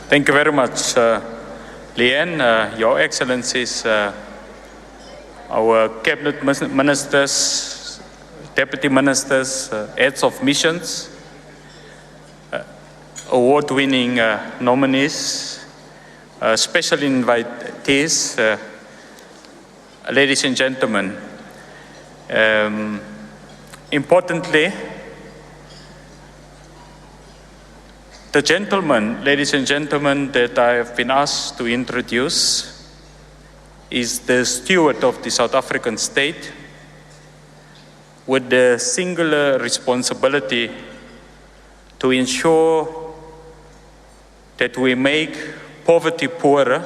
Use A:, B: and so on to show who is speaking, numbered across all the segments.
A: Thank you very much, Leanne, Your Excellencies, our cabinet ministers, deputy ministers, heads of missions, award-winning nominees, special invitees, ladies and gentlemen. Importantly, the gentleman, ladies and gentlemen, that I have been asked to introduce is the steward of the South African state with the singular responsibility to ensure that we make poverty poorer,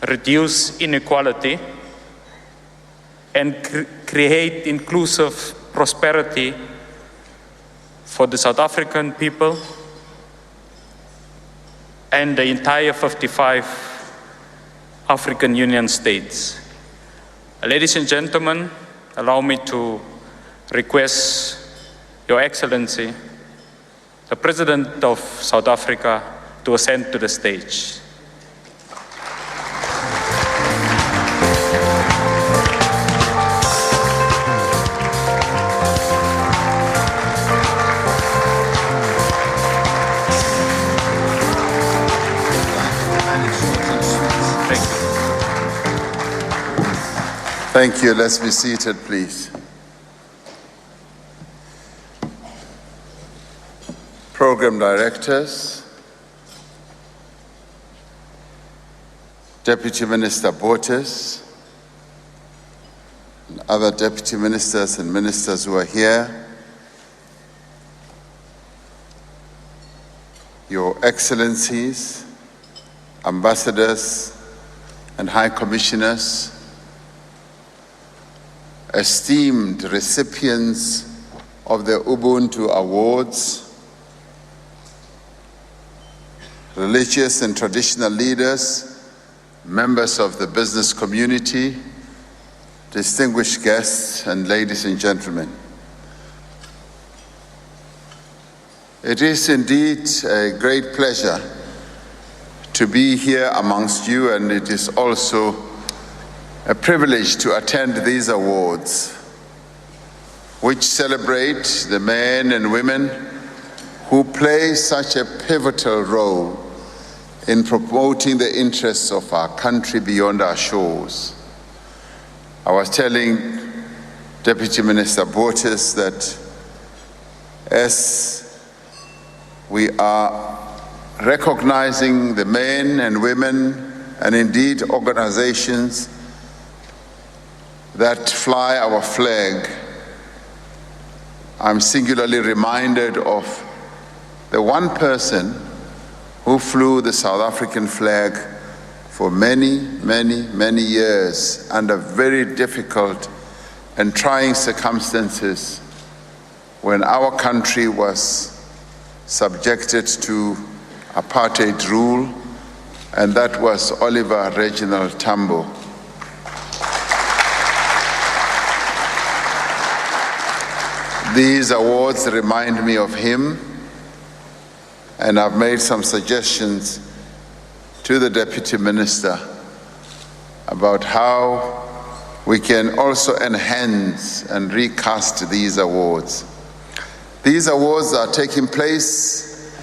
A: reduce inequality, and create inclusive prosperity for the South African people and the entire 55 African Union states. Ladies and gentlemen, allow me to request Your Excellency, the President of South Africa, to ascend to the stage.
B: Thank you. Let's be seated, please. Program directors, Deputy Minister Bottas, and other deputy ministers and ministers who are here, Your Excellencies, ambassadors and high commissioners, esteemed recipients of the Ubuntu Awards, religious and traditional leaders, members of the business community, distinguished guests, and ladies and gentlemen. It is indeed a great pleasure to be here amongst you, and it is also a privilege to attend these awards, which celebrate the men and women who play such a pivotal role in promoting the interests of our country beyond our shores. I was telling Deputy Minister Bottas that as we are recognizing the men and women and indeed organizations that fly our flag, I'm singularly reminded of the one person who flew the South African flag for many, many, many years under very difficult and trying circumstances when our country was subjected to apartheid rule, and that was Oliver Reginald Tambo. These awards remind me of him, and I've made some suggestions to the Deputy Minister about how we can also enhance and recast these awards. These awards are taking place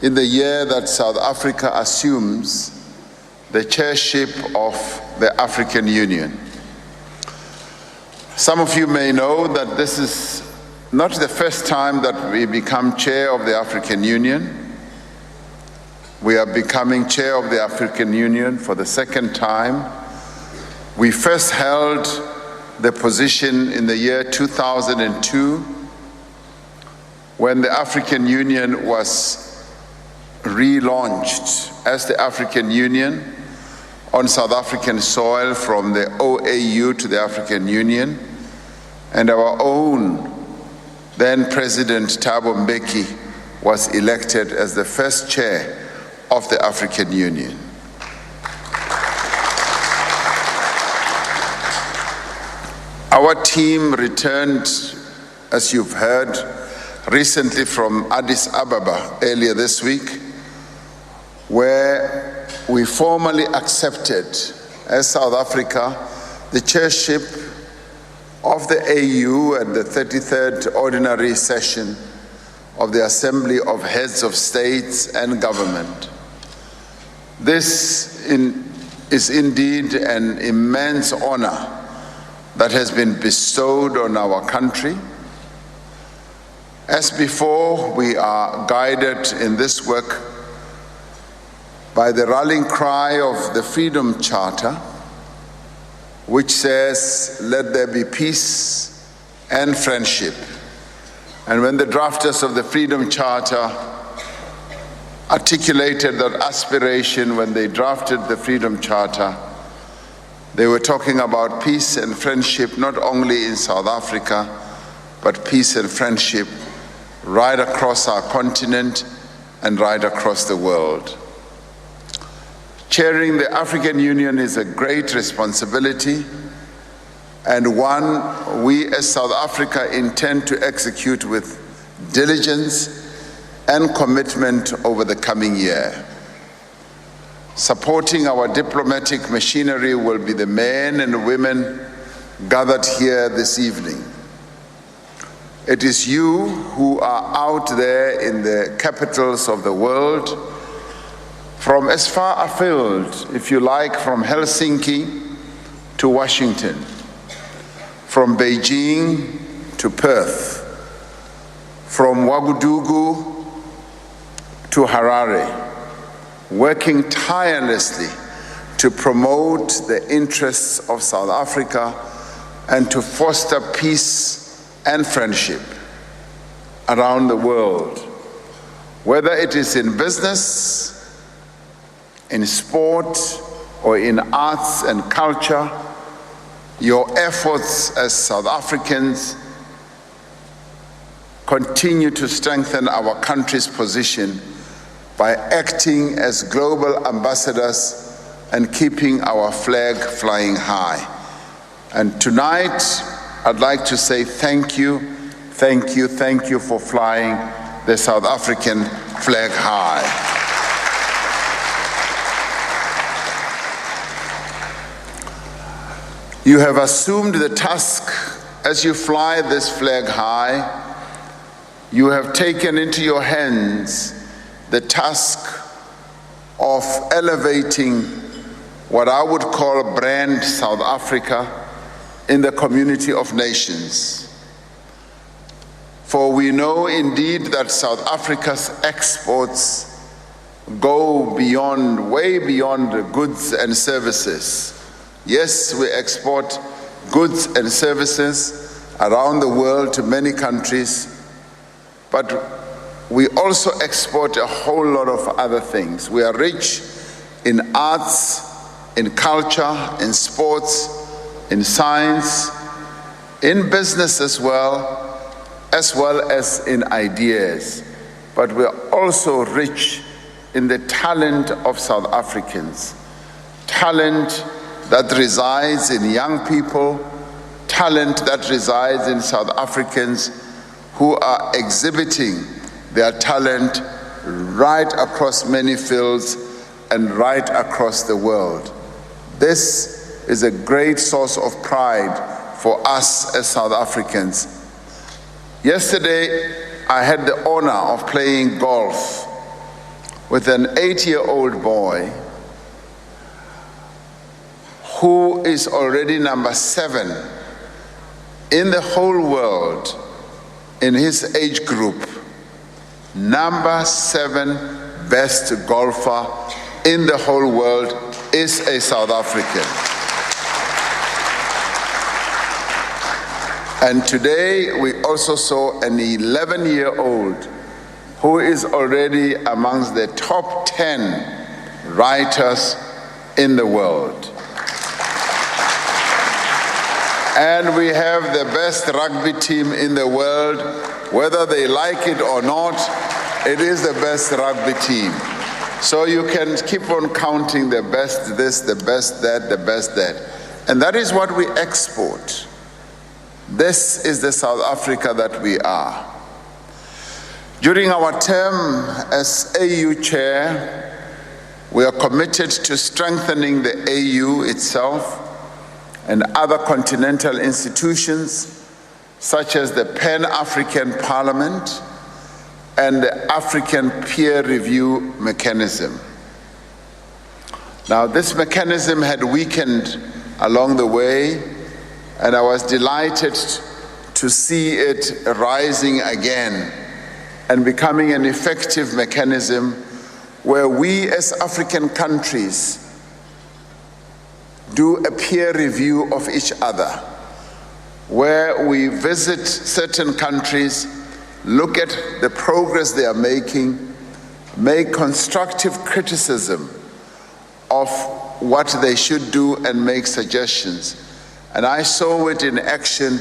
B: in the year that South Africa assumes the chairship of the African Union. Some of you may know that this is not the first time that we become chair of the African Union. We are becoming chair of the African Union for the second time. We first held the position in the year 2002 when the African Union was relaunched as the African Union on South African soil from the OAU to the African Union, and our own then President Thabo Mbeki was elected as the first chair of the African Union. Our team returned, as you've heard, recently from Addis Ababa earlier this week, where we formally accepted, as South Africa, the chairship of the AU at the 33rd Ordinary Session of the Assembly of Heads of States and Government. This is indeed an immense honor that has been bestowed on our country. As before, we are guided in this work by the rallying cry of the Freedom Charter, which says, "Let there be peace and friendship." And when the drafters of the Freedom Charter articulated that aspiration, when they drafted the Freedom Charter, they were talking about peace and friendship not only in South Africa, but peace and friendship right across our continent and right across the world. Chairing the African Union is a great responsibility, and one we as South Africa intend to execute with diligence and commitment over the coming year. Supporting our diplomatic machinery will be the men and women gathered here this evening. It is you who are out there in the capitals of the world, from as far afield, if you like, from Helsinki to Washington, from Beijing to Perth, from Ouagadougou to Harare, working tirelessly to promote the interests of South Africa and to foster peace and friendship around the world, whether it is in business, in sport, or in arts and culture. Your efforts as South Africans continue to strengthen our country's position by acting as global ambassadors and keeping our flag flying high. And tonight, I'd like to say thank you for flying the South African flag high. You have assumed the task as you fly this flag high. You have taken into your hands the task of elevating what I would call brand South Africa in the community of nations. For we know indeed that South Africa's exports go beyond, way beyond the goods and services. Yes, we export goods and services around the world to many countries, but we also export a whole lot of other things. We are rich in arts, in culture, in sports, in science, in business as well as in ideas. But we are also rich in the talent of South Africans, talent that resides in young people, talent that resides in South Africans who are exhibiting their talent right across many fields and right across the world. This is a great source of pride for us as South Africans. Yesterday, I had the honor of playing golf with an 8-year-old boy who is already number 7 in the whole world in his age group. Number 7 best golfer in the whole world is a South African. And today we also saw an 11-year-old who is already amongst the top 10 writers in the world. And we have the best rugby team in the world. Whether they like it or not, it is the best rugby team. So you can keep on counting the best this, the best that, the best that. And that is what we export. This is the South Africa that we are. During our term as AU Chair, we are committed to strengthening the AU itself and other continental institutions, such as the Pan-African Parliament and the African Peer Review Mechanism. Now, this mechanism had weakened along the way, and I was delighted to see it rising again and becoming an effective mechanism where we as African countries do a peer review of each other, where we visit certain countries, look at the progress they are making, make constructive criticism of what they should do and make suggestions. And I saw it in action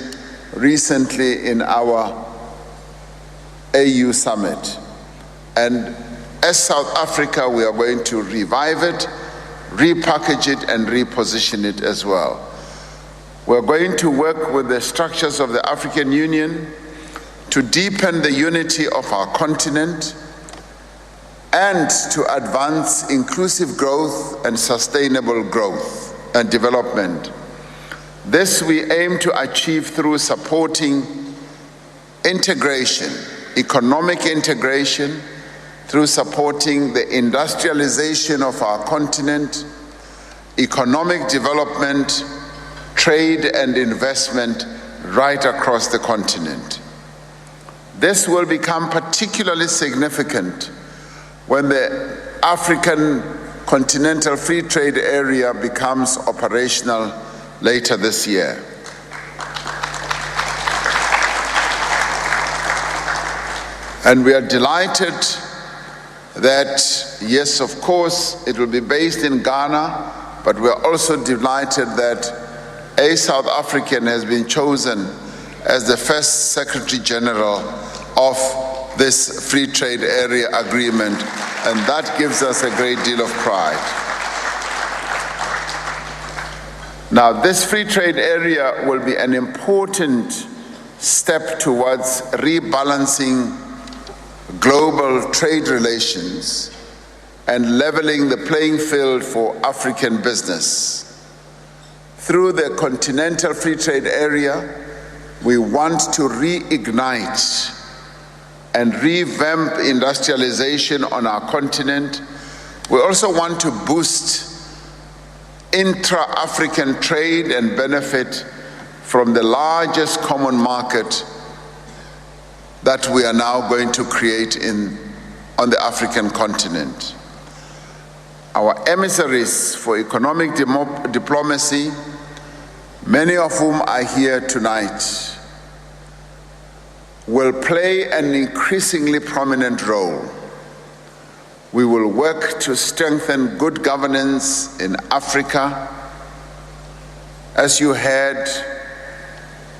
B: recently in our AU summit. And as South Africa, we are going to revive it, repackage it, and reposition it as well. We're going to work with the structures of the African Union to deepen the unity of our continent and to advance inclusive growth and sustainable growth and development. This we aim to achieve through supporting integration, economic integration, through supporting the industrialization of our continent, economic development, trade and investment right across the continent. This will become particularly significant when the African Continental Free Trade Area becomes operational later this year. And we are delighted that, yes, of course, it will be based in Ghana, but we are also delighted that a South African has been chosen as the first Secretary General of this Free Trade Area Agreement, and that gives us a great deal of pride. Now, this Free Trade Area will be an important step towards rebalancing global trade relations and leveling the playing field for African business. Through the Continental Free Trade Area, we want to reignite and revamp industrialization on our continent. We also want to boost intra-African trade and benefit from the largest common market that we are now going to create on the African continent. Our emissaries for economic diplomacy, many of whom are here tonight, will play an increasingly prominent role. We will work to strengthen good governance in Africa. As you heard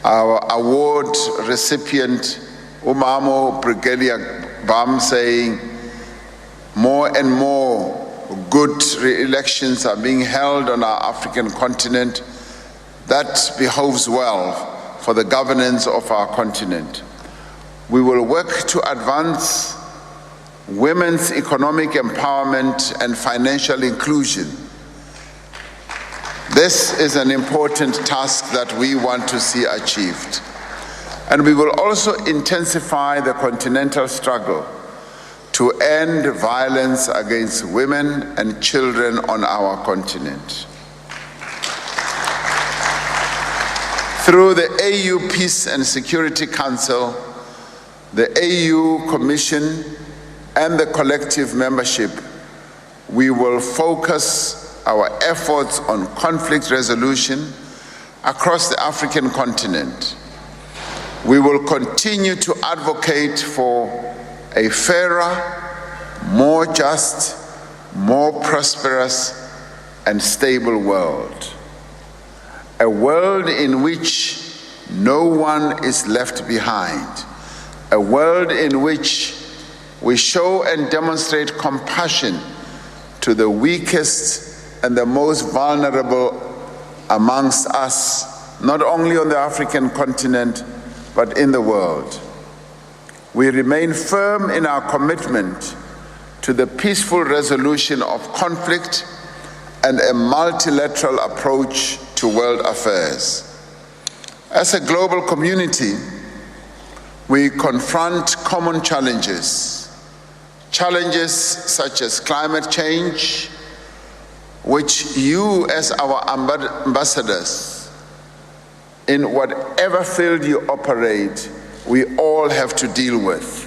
B: our award recipient, Umamo Brigadier Bam, saying more and more good elections are being held on our African continent. That behoves well for the governance of our continent. We will work to advance women's economic empowerment and financial inclusion. This is an important task that we want to see achieved. And we will also intensify the continental struggle to end violence against women and children on our continent. Through the AU Peace and Security Council, the AU Commission, and the collective membership, we will focus our efforts on conflict resolution across the African continent. We will continue to advocate for a fairer, more just, more prosperous, and stable world. A world in which no one is left behind. A world in which we show and demonstrate compassion to the weakest and the most vulnerable amongst us, not only on the African continent, but in the world. We remain firm in our commitment to the peaceful resolution of conflict and a multilateral approach to world affairs. As a global community, we confront common challenges such as climate change, which you as our ambassadors, in whatever field you operate, we all have to deal with.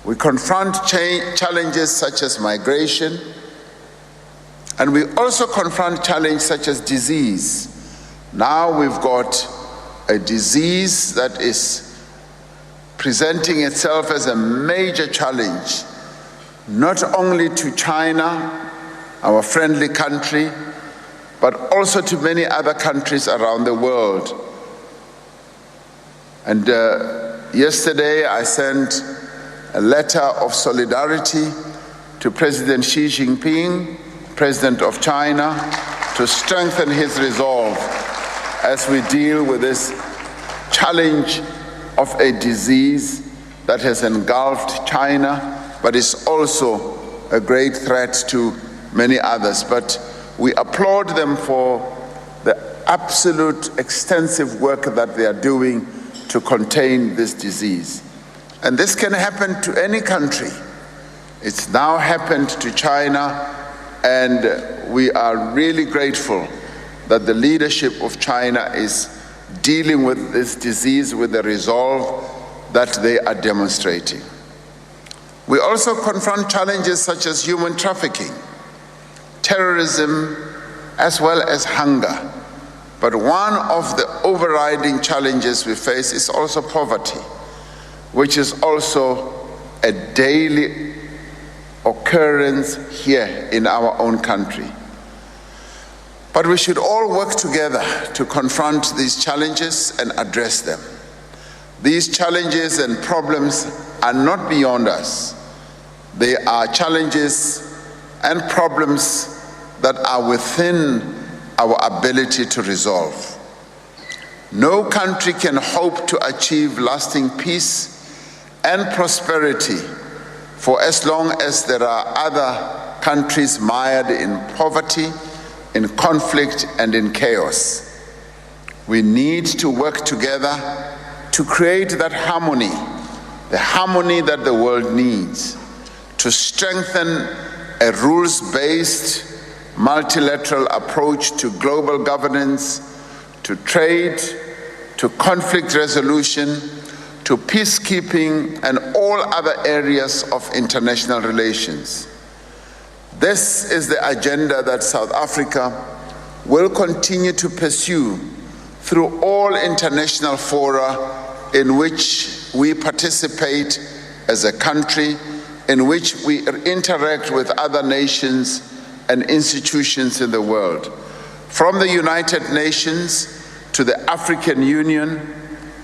B: We confront challenges such as migration, and we also confront challenges such as disease. Now we've got a disease that is presenting itself as a major challenge, not only to China, our friendly country, but also to many other countries around the world. And yesterday I sent a letter of solidarity to President Xi Jinping, President of China, to strengthen his resolve as we deal with this challenge of a disease that has engulfed China, but is also a great threat to many others. But we applaud them for the absolute extensive work that they are doing to contain this disease. And this can happen to any country. It's now happened to China, and we are really grateful that the leadership of China is dealing with this disease with the resolve that they are demonstrating. We also confront challenges such as human trafficking, terrorism, as well as hunger. But one of the overriding challenges we face is also poverty, which is also a daily occurrence here in our own country. But we should all work together to confront these challenges and address them. These challenges and problems are not beyond us. They are challenges and problems that are within our ability to resolve. No country can hope to achieve lasting peace and prosperity for as long as there are other countries mired in poverty, in conflict, and in chaos. We need to work together to create that harmony, the harmony that the world needs, to strengthen a rules-based multilateral approach to global governance, to trade, to conflict resolution, to peacekeeping, and all other areas of international relations. This is the agenda that South Africa will continue to pursue through all international fora in which we participate as a country, in which we interact with other nations and institutions in the world, from the United Nations to the African Union,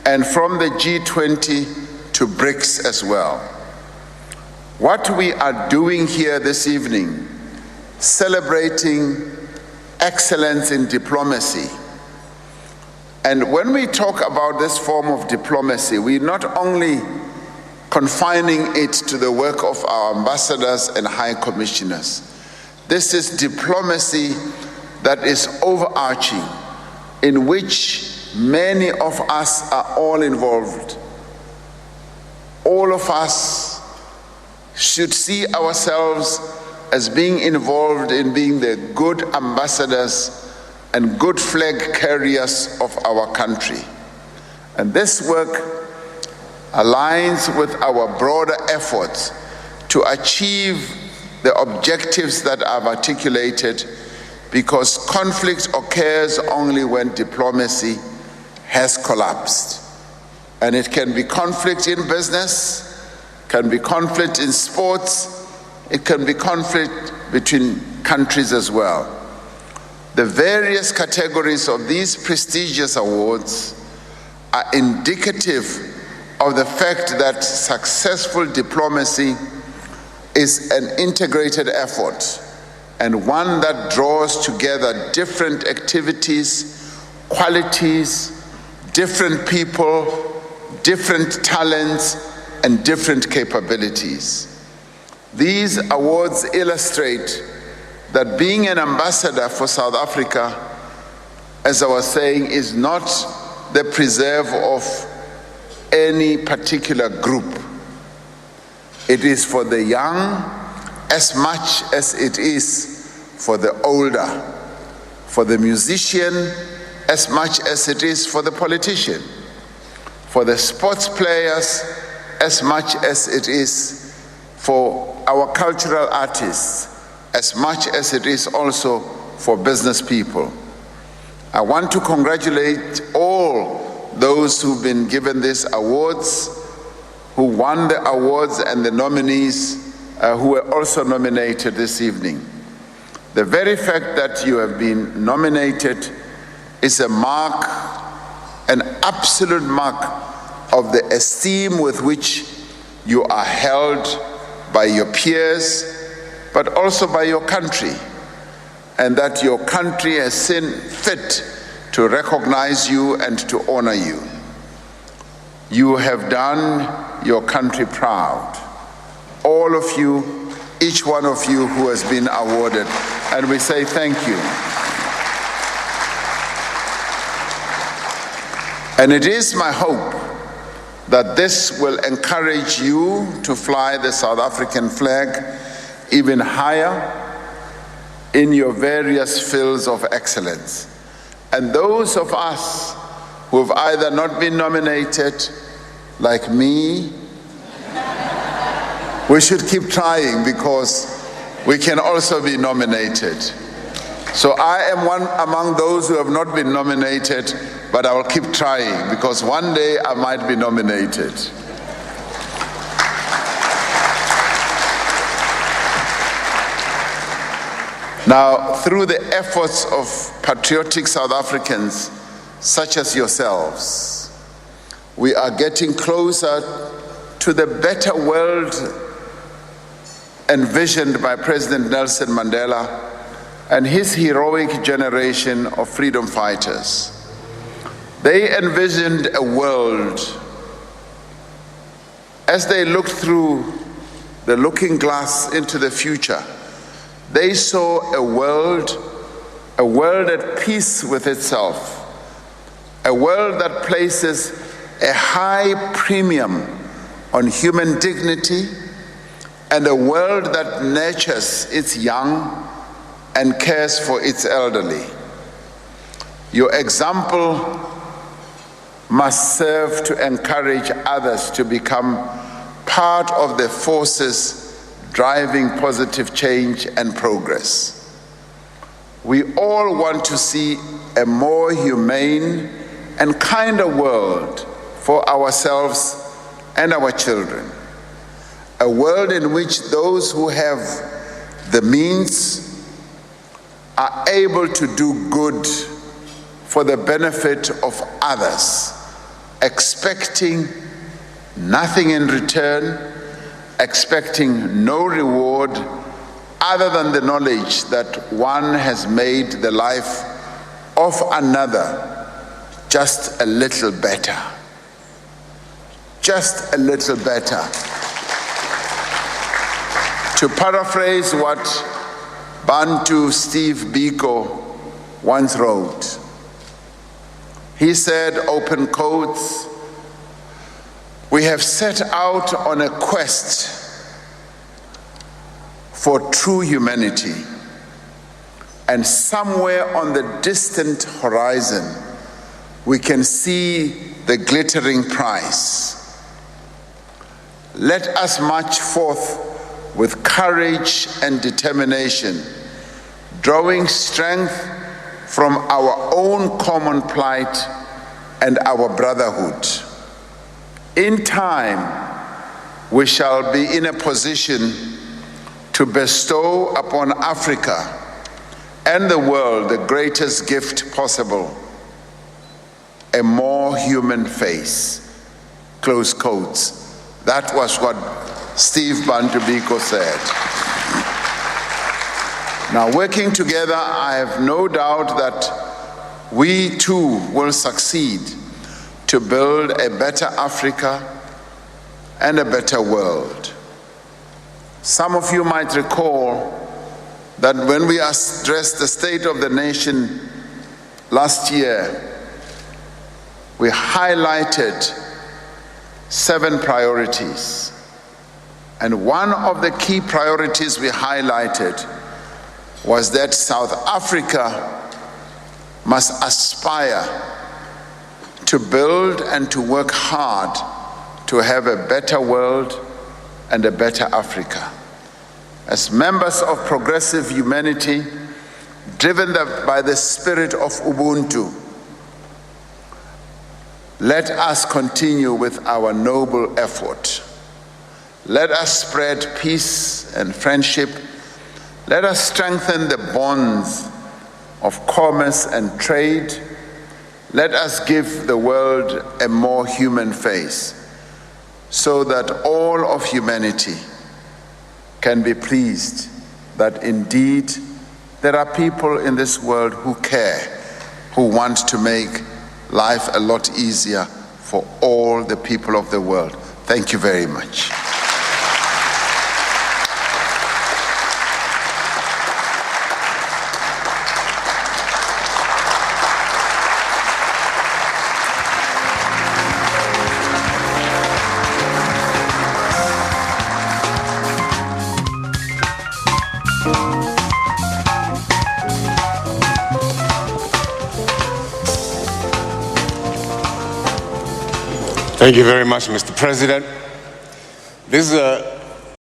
B: and from the G20 to BRICS as well. What we are doing here this evening, celebrating excellence in diplomacy. And when we talk about this form of diplomacy, we're not only confining it to the work of our ambassadors and high commissioners. This is diplomacy that is overarching, in which many of us are all involved. All of us should see ourselves as being involved in being the good ambassadors and good flag carriers of our country. And this work aligns with our broader efforts to achieve the objectives that I've articulated, because conflict occurs only when diplomacy has collapsed. And it can be conflict in business, can be conflict in sports, it can be conflict between countries as well. The various categories of these prestigious awards are indicative of the fact that successful diplomacy is an integrated effort, and one that draws together different activities qualities, different people, different talents, and different capabilities. These awards illustrate that being an ambassador for South Africa, as I was saying, is not the preserve of any particular group. It is for the young as much as it is for the older, for the musician as much as it is for the politician, for the sports players as much as it is for our cultural artists, as much as it is also for business people. I want to congratulate all those who've been given these awards, who won the awards, and the nominees who were also nominated this evening. The very fact that you have been nominated is a mark, an absolute mark of the esteem with which you are held by your peers, but also by your country, and that your country has seen fit to recognize you and to honor you. You have done your country proud. All of you, each one of you who has been awarded, and we say thank you. And it is my hope that this will encourage you to fly the South African flag even higher in your various fields of excellence. And those of us who have either not been nominated, like me, we should keep trying, because we can also be nominated. So I am one among those who have not been nominated, but I will keep trying, because one day I might be nominated. Now, through the efforts of patriotic South Africans such as yourselves, we are getting closer to the better world envisioned by President Nelson Mandela and his heroic generation of freedom fighters. They envisioned a world, as they looked through the looking glass into the future, they saw a world at peace with itself, a world that places a high premium on human dignity, and a world that nurtures its young and cares for its elderly. Your example must serve to encourage others to become part of the forces driving positive change and progress. We all want to see a more humane and kinder world for ourselves and our children. A world in which those who have the means are able to do good for the benefit of others, expecting nothing in return, expecting no reward other than the knowledge that one has made the life of another just a little better. Just a little better. To paraphrase what Bantu Steve Biko once wrote, he said, open quotes, "We have set out on a quest for true humanity, and somewhere on the distant horizon we can see the glittering prize. Let us march forth with courage and determination, drawing strength from our own common plight and our brotherhood. In time, we shall be in a position to bestow upon Africa and the world the greatest gift possible, a more human face." Close quotes. That was what Steve Bantu Biko said. Now, working together, I have no doubt that we too will succeed to build a better Africa and a better world. Some of you might recall that when we addressed the State of the Nation last year, we highlighted 7 priorities. And one of the key priorities we highlighted was that South Africa must aspire to build and to work hard to have a better world and a better Africa. As members of progressive humanity, driven by the spirit of Ubuntu, let us continue with our noble effort. Let us spread peace and friendship. Let us strengthen the bonds of commerce and trade. Let us give the world a more human face so that all of humanity can be pleased that indeed there are people in this world who care, who want to make life a lot easier for all the people of the world. Thank you very much.
C: Thank you very much, Mr. President. This is a